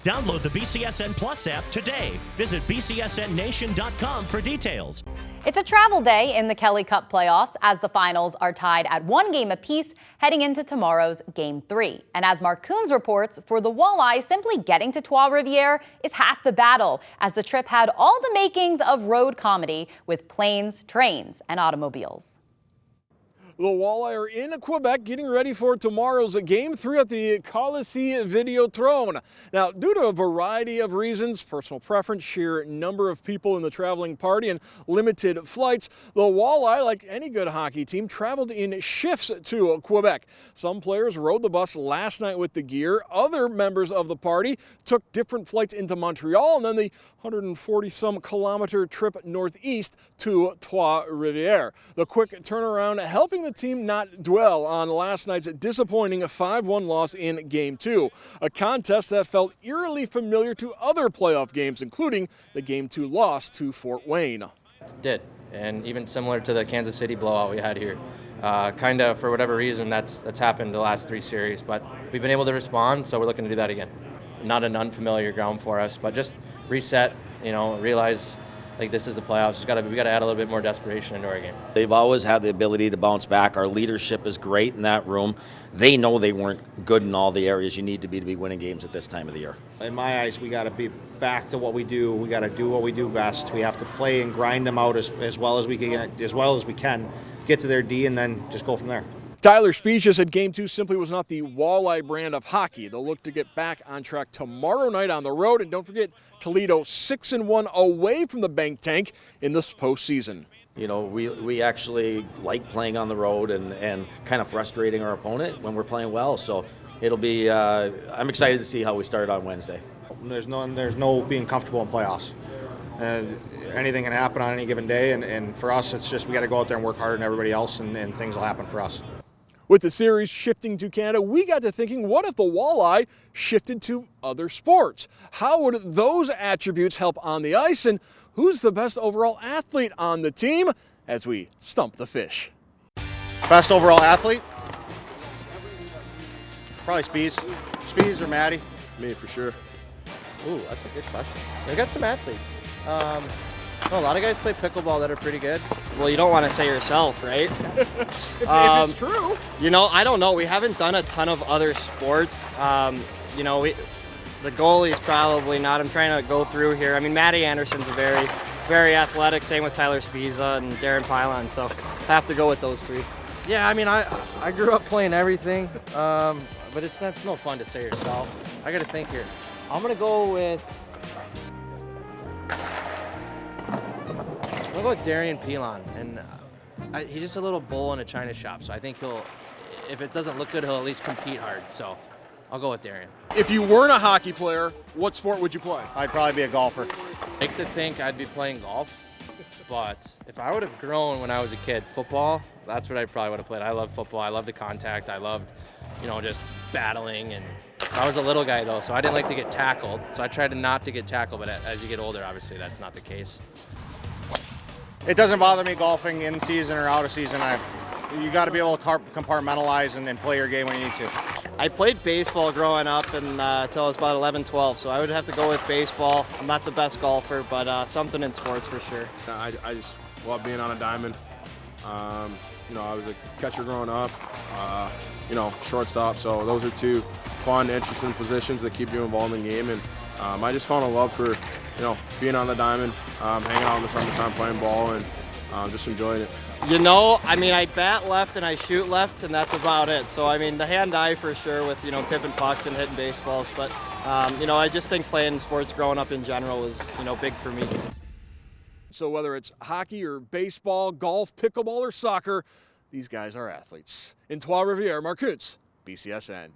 Download the BCSN Plus app today. Visit bcsnnation.com for details. It's a travel day in the Kelly Cup playoffs as the finals are tied at 1 game apiece heading into tomorrow's Game 3. And as Mark Coons reports, for the Walleye, simply getting to Trois-Rivières is half the battle, as the trip had all the makings of road comedy with planes, trains, and automobiles. The Walleye are in Quebec getting ready for tomorrow's Game 3 at the Coliseum Videotron. Now, due to a variety of reasons, personal preference, sheer number of people in the traveling party, and limited flights, the Walleye, like any good hockey team, traveled in shifts to Quebec. Some players rode the bus last night with the gear. Other members of the party took different flights into Montreal and then the 140-some kilometer trip northeast to Trois-Rivières. The quick turnaround helping the team not dwell on last night's disappointing 5-1 loss in Game 2, a contest that felt eerily familiar to other playoff games, including the Game 2 loss to Fort Wayne. Did, and even similar to the Kansas City blowout we had here. Kind of, for whatever reason, that's happened the last 3 series, but we've been able to respond, so we're looking to do that again. Not an unfamiliar ground for us, but just reset, realize like this is the playoffs. We got to add a little bit more desperation into our game. They've always had the ability to bounce back. Our leadership is great in that room. They know they weren't good in all the areas you need to be winning games at this time of the year. In my eyes, we got to be back to what we do. We got to do what we do best. We have to play and grind them out as well as we can, get to their D, and then just go from there. Tyler Speech said Game 2 simply was not the Walleye brand of hockey. They'll look to get back on track tomorrow night on the road. And don't forget, Toledo 6-1 away from the Bank Tank in this postseason. We actually like playing on the road and kind of frustrating our opponent when we're playing well. So it'll be, I'm excited to see how we start on Wednesday. There's no being comfortable in playoffs. Anything can happen on any given day. And for us, it's just we got to go out there and work harder than everybody else, and things will happen for us. With the series shifting to Canada, we got to thinking, what if the Walleye shifted to other sports? How would those attributes help on the ice? And who's the best overall athlete on the team as we stump the fish? Best overall athlete? Probably Spees or Maddie. Me, for sure. Ooh, that's a good question. We got some athletes. A lot of guys play pickleball that are pretty good. Well, you don't want to say yourself, right? if it's true. I don't know. We haven't done a ton of other sports. The goalie's probably not. I'm trying to go through here. I mean, Matty Anderson's a very, very athletic. Same with Tyler Spiza and Darren Pylon. So I have to go with those 3. Yeah, I mean, I grew up playing everything, but it's no fun to say yourself. I got to think here. I'm going to go with Darian Pilon, and he's just a little bull in a china shop, so I think if it doesn't look good, he'll at least compete hard, so I'll go with Darian. If you weren't a hockey player, what sport would you play? I'd probably be a golfer. I like to think I'd be playing golf, but if I would have grown when I was a kid, football, that's what I probably would have played. I love football. I love the contact. I loved, just battling, and I was a little guy, though, so I didn't like to get tackled, so I tried not to get tackled, but as you get older, obviously, that's not the case. It doesn't bother me golfing in season or out of season. You got to be able to compartmentalize and play your game when you need to. I played baseball growing up until I was about 11, 12, so I would have to go with baseball. I'm not the best golfer, but something in sports for sure. I just love being on a diamond. I was a catcher growing up, shortstop, so those are 2 fun, interesting positions that keep you involved in the game. And I just found a love for, being on the diamond, hanging out in the summertime playing ball, and just enjoying it. I bat left and I shoot left, and that's about it. So, the hand-eye for sure with, tipping pucks and hitting baseballs. But, I just think playing sports growing up in general was, big for me. So whether it's hockey or baseball, golf, pickleball, or soccer, these guys are athletes. In Trois-Rivières, Mark Coons, BCSN.